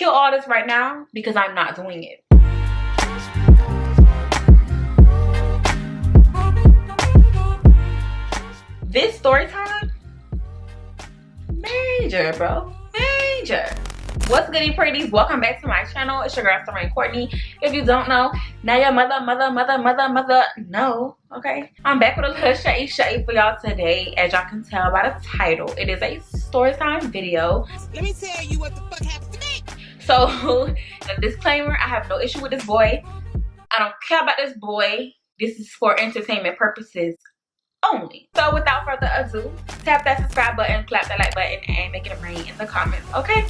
kill all this right now because I'm not doing it. This story time, major, bro, major. What's goody pretties? Welcome back to my channel. It's your girl Serene Courtney. If you don't know, now your mother know. Okay, I'm back with a little shady for y'all today. As y'all can tell by the title, it is a story time video. Let me tell you what the fuck happened today. So, a disclaimer: I have no issue with this boy. I don't care about this boy. This is for entertainment purposes only. So without further ado, tap that subscribe button, clap that like button, and make it rain in the comments, okay?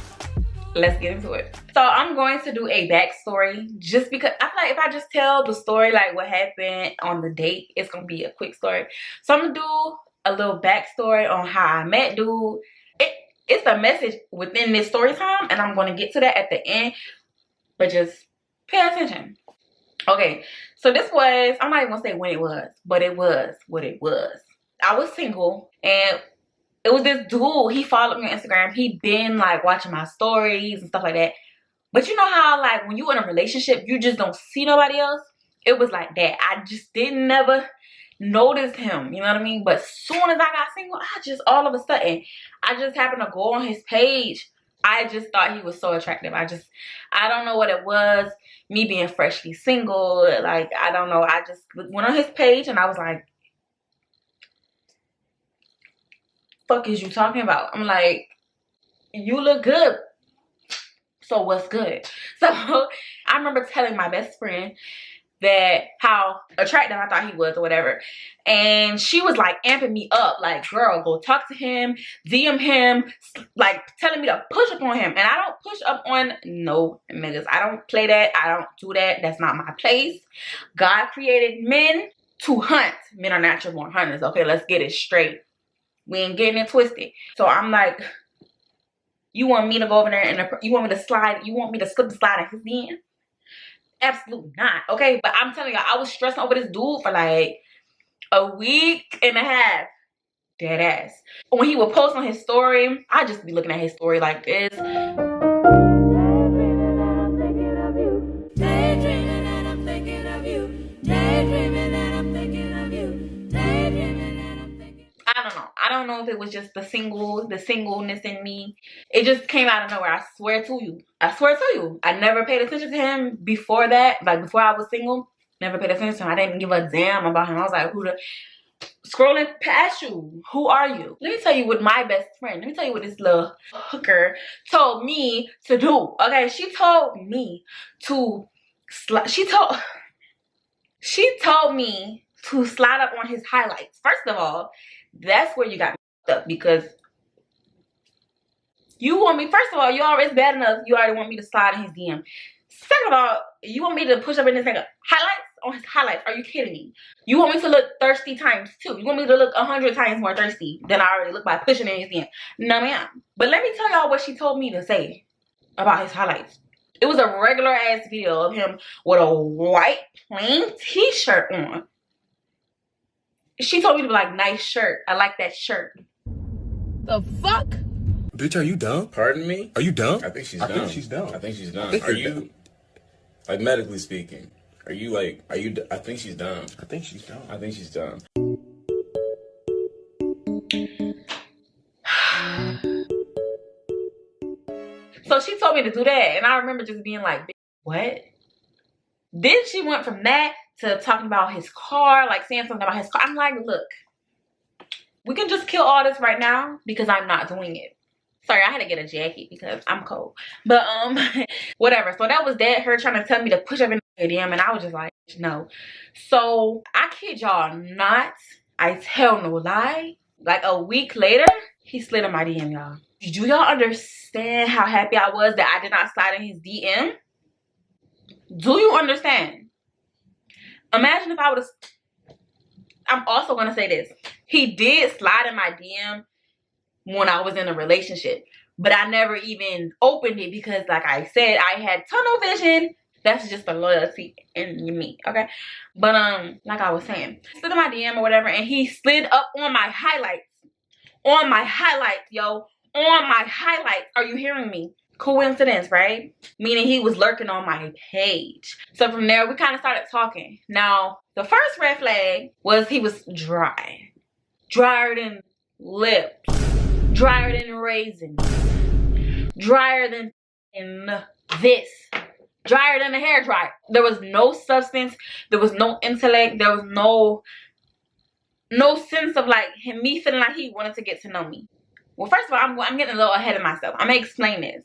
Let's get into it. So I'm going to do a backstory just because I feel like if I just tell the story, like what happened on the date, it's gonna be a quick story. So I'm gonna do a little backstory on how I met dude. It's a message within this story time, and I'm gonna get to that at the end, but just pay attention. Okay, so this was, I'm not even gonna say when it was, but it was what it was. I was single, and it was this dude. He followed me on Instagram. He been like watching my stories and stuff like that. But you know how like when you in a relationship, you just don't see nobody else? It was like that. I just didn't never notice him, you know what I mean? But soon as I got single, I just all of a sudden, I just happened to go on his page. I just thought he was so attractive. I don't know what it was. Me being freshly single, like, I don't know. I just went on his page and I was like, fuck is you talking about? I'm like, you look good. So what's good? So I remember telling my best friend that how attractive I thought he was or whatever, and she was like amping me up, like, girl, go talk to him, DM him, like telling me to push up on him. And I don't push up on no niggas. I don't play that. I don't do that. That's not my place. God created men to hunt. Men are natural born hunters. Okay, let's get it straight. We ain't getting it twisted. So I'm like, you want me to go over there and you want me to slide, you want me to slip and slide in his DM? Absolutely not. Okay, but I'm telling y'all, I was stressing over this dude for like a week and a half. Dead ass. When he would post on his story, I just be looking at his story like this. I don't know if it was just the singleness in me. It just came out of nowhere. I swear to you. I never paid attention to him before that. Like before I was single, never paid attention to him. I didn't give a damn about him. I was like, scrolling past you. Who are you? Let me tell you what my best friend, let me tell you what this little hooker told me to do. Okay, she told me to she told me to slide up on his highlights. First of all, that's where you got me up, because you want me, first of all, you already bad enough, you already want me to slide in his DM. Second of all, you want me to push up in this nigga highlights on his highlights. Are you kidding me? You want me to look thirsty times 2. You want me to look 100 times more thirsty than I already look by pushing in his DM. No ma'am. But let me tell y'all what she told me to say about his highlights. It was a regular ass video of him with a white plain t-shirt on. She told me to be like, nice shirt. I like that shirt. The fuck? Bitch, are you dumb? Pardon me? Are you dumb? I think she's I dumb. think she's dumb. I think she's dumb. I think Are you're you, dumb. like, medically speaking, are you like, I think she's dumb. I think she's dumb. I think she's dumb. So she told me to do that, and I remember just being like, what? Then she went from that to talking about his car, like saying something about his car. I'm like, look, we can just kill all this right now because I'm not doing it. Sorry, I had to get a jacket because I'm cold. But whatever. So that was that, her trying to tell me to push up in the DM, and I was just like, no. So I kid y'all not, I tell no lie, like a week later, he slid in my DM, y'all. Do y'all understand how happy I was that I did not slide in his DM? Do you understand? Imagine if I would have. I'm also going to say this. He did slide in my DM when I was in a relationship, but I never even opened it because, like I said, I had tunnel vision. That's just the loyalty in me, okay? But like I was saying, he slid in my DM or whatever, and he slid up on my highlights. On my highlights, yo. On my highlights. Are you hearing me? coincidence, right? Meaning he was lurking on my page. So from there, we kind of started talking. Now, the first red flag was he was dry. Drier than lips. Drier than raisins. Drier than this. Drier than a hair dryer. There was no substance. There was no intellect. There was no sense of like me feeling like he wanted to get to know me. Well, first of all, I'm getting a little ahead of myself. I'm gonna explain this.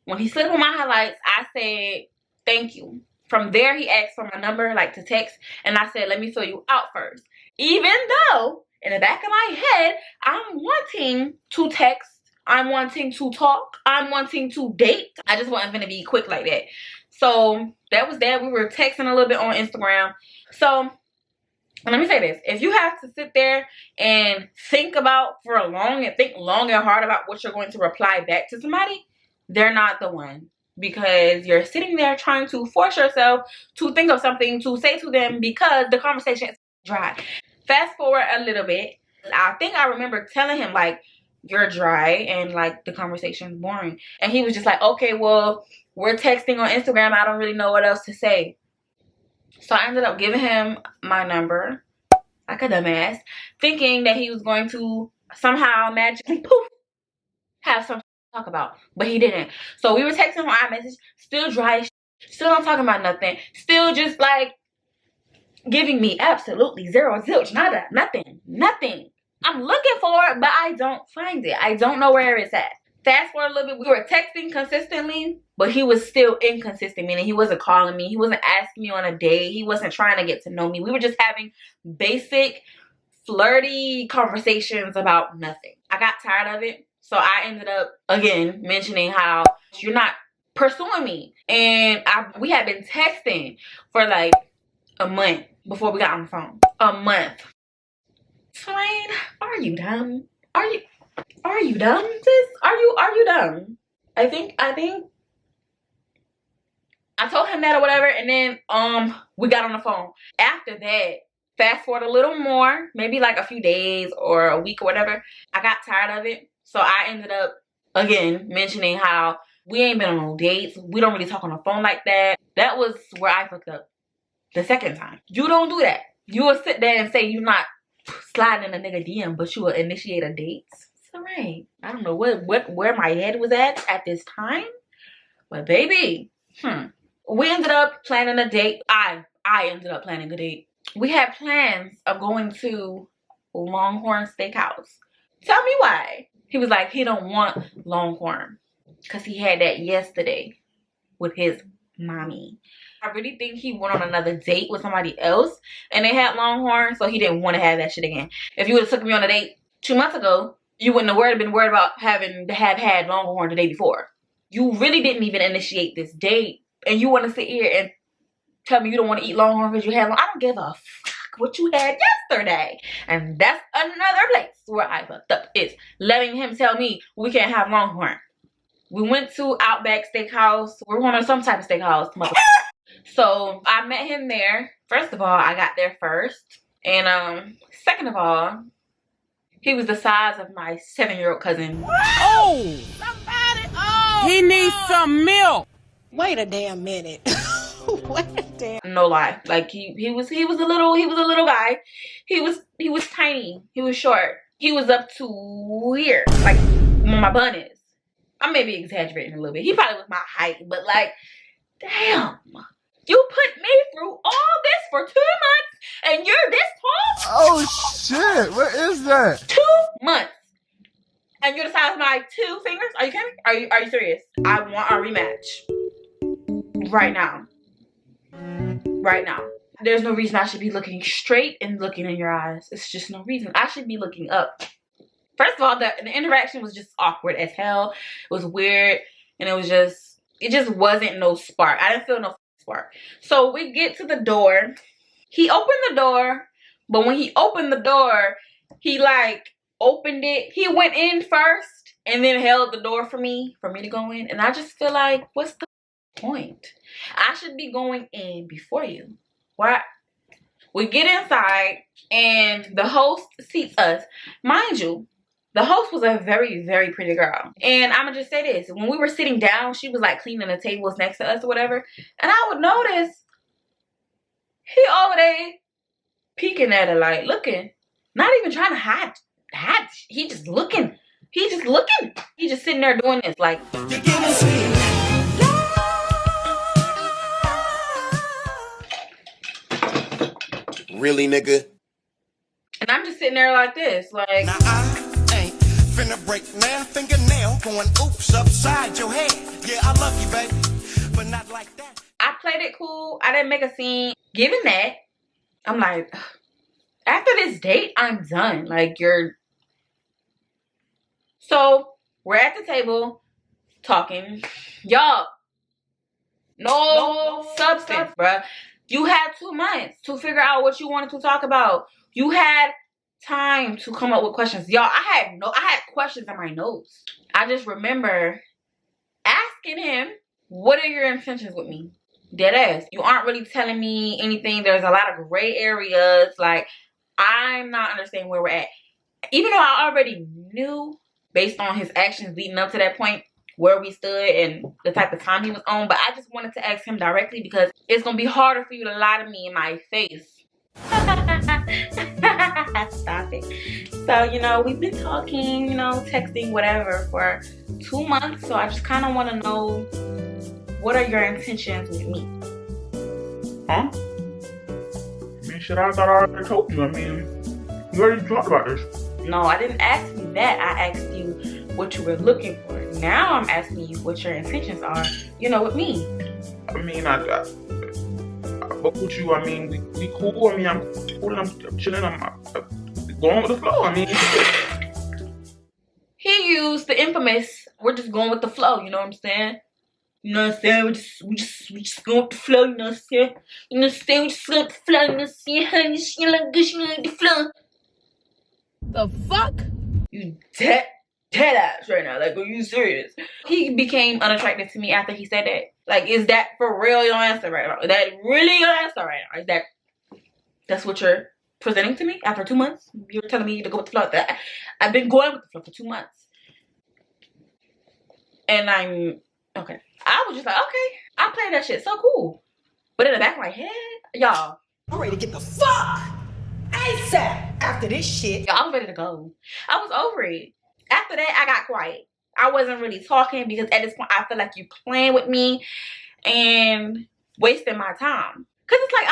When he slid on my highlights, I said, thank you. From there, he asked for my number, like to text, and I said, let me fill you out first. Even though, in the back of my head, I'm wanting to text, I'm wanting to talk, I'm wanting to date. I just wasn't gonna be quick like that. So, that was that. We were texting a little bit on Instagram. So, let me say this. If you have to sit there and think long and hard about what you're going to reply back to somebody, they're not the one, because you're sitting there trying to force yourself to think of something to say to them because the conversation is dry. Fast forward a little bit. I think I remember telling him like, you're dry and like the conversation's boring. And he was just like, okay, well, we're texting on Instagram. I don't really know what else to say. So I ended up giving him my number like a dumbass, thinking that he was going to somehow magically poof have something to talk about, but he didn't. So we were texting on iMessage, still dry as shit, still not talking about nothing, still just like giving me absolutely zero, zilch, nada, nothing. I'm looking for it, but I don't find it. I don't know where it's at. Fast forward a little bit, we were texting consistently, but he was still inconsistent, meaning he wasn't calling me, he wasn't asking me on a date, he wasn't trying to get to know me. We were just having basic flirty conversations about nothing. I got tired of it. So I ended up, again, mentioning how you're not pursuing me. And we had been texting for like a month before we got on the phone. A month. Swain, are you dumb? Are you dumb, sis? Are you dumb? I think I told him that or whatever, and then we got on the phone. After that, fast forward a little more, maybe like a few days or a week or whatever, I got tired of it. So I ended up, again, mentioning how we ain't been on no dates. We don't really talk on the phone like that. That was where I fucked up the second time. You don't do that. You will sit there and say you're not sliding in a nigga DM, but you will initiate a date. It's alright. I don't know where my head was at this time. But baby, we ended up planning a date. I ended up planning a date. We had plans of going to Longhorn Steakhouse. Tell me why. He was like, he don't want Longhorn because he had that yesterday with his mommy. I really think he went on another date with somebody else and they had Longhorn, so he didn't want to have that shit again. If you would have took me on a date 2 months ago, you wouldn't have been worried about having to have had Longhorn the day before. You really didn't even initiate this date, and you want to sit here and tell me you don't want to eat Longhorn because you had Longhorn. I don't give a fuck what you had yesterday. And that's another place where I fucked up, is letting him tell me we can't have Longhorn. We went to Outback Steakhouse. We were going to some type of steakhouse. So I met him there. First of all, I got there first. And second of all, he was the size of my 7-year-old cousin. Oh! Somebody! Oh! He needs some milk! Wait a damn minute. Wait a damn. No lie. Like he was a little guy. He was tiny. He was short. He was up to here. Like where my bun is. I may be exaggerating a little bit. He probably was my height, but like, damn. You put me through all this for 2 months and you're this tall? Oh shit! What is that? 2 months. And you're the size of my 2 fingers? Are you kidding? Are you serious? I want a rematch. Right now. Right now. There's no reason I should be looking straight and looking in your eyes. It's just no reason. I should be looking up. First of all, the interaction was just awkward as hell. It was weird. And it just wasn't no spark. I didn't feel no spark. So we get to the door. He opened the door. But when he opened the door, he like opened it. He went in first and then held the door for me to go in. And I just feel like, what's the point? I should be going in before you. Why? We get inside and the host seats us. Mind you, The host was a very, very pretty girl. And I'm gonna just say this. When we were sitting down, she was like cleaning the tables next to us or whatever. And I would notice he over there peeking at her, like looking. Not even trying to hide. He just looking. He just looking. He just sitting there doing this, like. Really, nigga? And I'm just sitting there like this, like. Now I ain't finna break now fingernail going oops upside your head. Yeah, I love you, baby, but not like that. I played it cool. I didn't make a scene. Given that, I'm like, after this date, I'm done. Like, you're. So we're at the table talking, y'all. No substance, bruh. You had 2 months to figure out what you wanted to talk about. You had time to come up with questions. Y'all, I had questions in my notes. I just remember asking him, what are your intentions with me? Deadass. You aren't really telling me anything. There's a lot of gray areas. Like, I'm not understanding where we're at. Even though I already knew, based on his actions leading up to that point, where we stood and the type of time he was on, but I just wanted to ask him directly because it's gonna be harder for you to lie to me in my face. Stop it. So, you know, we've been talking, you know, texting, whatever, for 2 months. So I just kind of want to know, what are your intentions with me? Huh? I mean, shit, I thought I already told you. I mean, we already talked about this. No, I didn't ask you that. I asked you what you were looking for. Now I'm asking you what your intentions are, you know, with me. I mean, I fuck with you. I mean, we cool. I mean, I'm cool. I'm chilling. I'm going with the flow. I mean, he used the infamous, we're just going with the flow, you know what I'm saying? You know what I'm saying? We just going with the flow, you know what I'm saying? You know what I'm saying? We just going with the flow, you know what I'm saying? Honey, she like good, she like the flow. The fuck? You dead ass right now. Like, are you serious? He became unattractive to me after he said that. Like, is that for real your answer right now? Is that really your answer right now? Is that's what you're presenting to me after 2 months? You're telling me to go with the flow. I've been going with the flow for 2 months. And okay. I was just like, okay, I play that shit so cool. But in the back of my head, y'all, I'm ready to get the fuck ASAP after this shit. I was ready to go. I was over it. After that, I got quiet. I wasn't really talking because at this point, I feel like you're playing with me and wasting my time. Cause it's like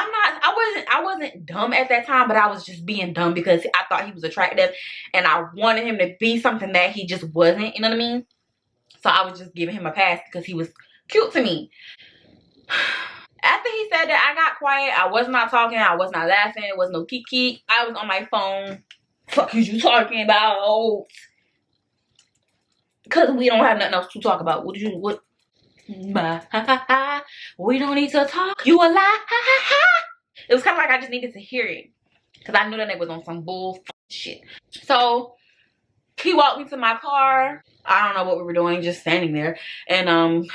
I wasn't dumb at that time, but I was just being dumb because I thought he was attractive and I wanted him to be something that he just wasn't, you know what I mean? So I was just giving him a pass because he was cute to me. After he said that, I got quiet. I was not talking. I was not laughing. It was no kiki. I was on my phone. Fuck is you talking about? Because we don't have nothing else to talk about. What? We don't need to talk. You a lie. It was kind of like I just needed to hear it. Because I knew that nigga was on some bull shit. So he walked me to my car. I don't know what we were doing, just standing there. And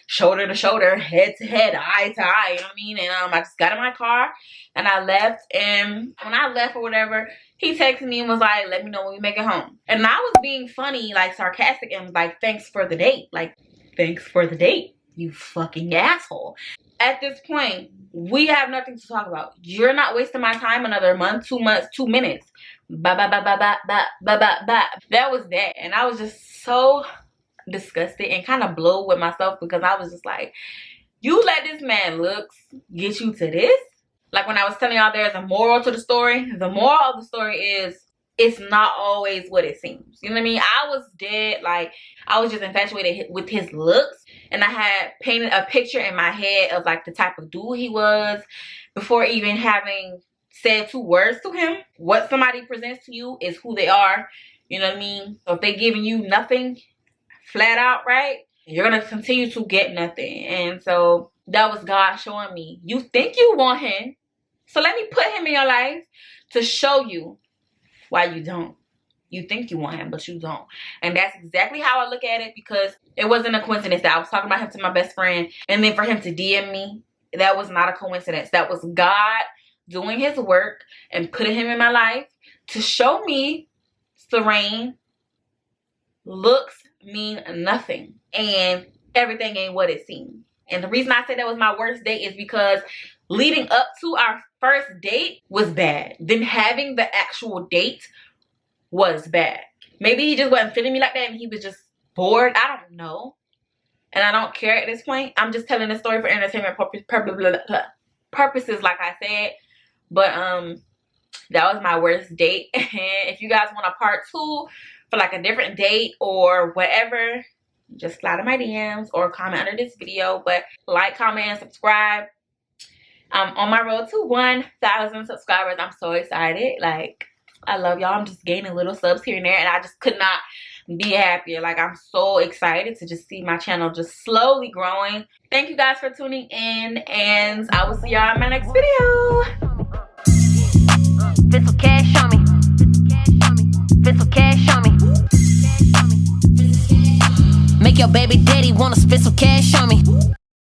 shoulder to shoulder, head to head, eye to eye, you know what I mean? And I just got in my car and I left. And when I left or whatever, he texted me and was like, let me know when we make it home. And I was being funny, like sarcastic, and was like, thanks for the date. Like, thanks for the date, you fucking asshole. At this point, we have nothing to talk about. You're not wasting my time another month, 2 months, 2 minutes. Ba ba ba ba ba ba ba ba ba. That was that. And I was just so disgusted and kind of blew with myself because I was just like, you let this man looks get you to this? Like when I was telling y'all there's a moral to the story. The moral of the story is it's not always what it seems. You know what I mean? I was dead. Like, I was just infatuated with his looks. And I had painted a picture in my head of like the type of dude he was before even having said 2 words to him. What somebody presents to you is who they are. You know what I mean? So if they're giving you nothing flat out, right, you're going to continue to get nothing. And so that was God showing me, you think you want him. So let me put him in your life to show you why you don't. You think you want him, but you don't. And that's exactly how I look at it, because it wasn't a coincidence that I was talking about him to my best friend. And then for him to DM me, that was not a coincidence. That was God doing his work and putting him in my life to show me, Serene, looks mean nothing, and everything ain't what it seems. And the reason I said that was my worst date is because leading up to our first date was bad. Then having the actual date was bad. Maybe he just wasn't feeling me like that and he was just bored. I don't know. And I don't care at this point. I'm just telling the story for entertainment purposes, like I said. But that was my worst date. And if you guys want a part 2 for like a different date or whatever, just slide in my DMs or comment under this video. But like, comment, and subscribe. I'm on my road to 1,000 subscribers. I'm so excited. Like, I love y'all. I'm just gaining little subs here and there, and I just could not be happier. Like, I'm so excited to just see my channel just slowly growing. Thank you guys for tuning in, and I will see y'all in my next video. Spit some cash on me. Spit some cash on me. Make your baby daddy wanna spit some cash on me.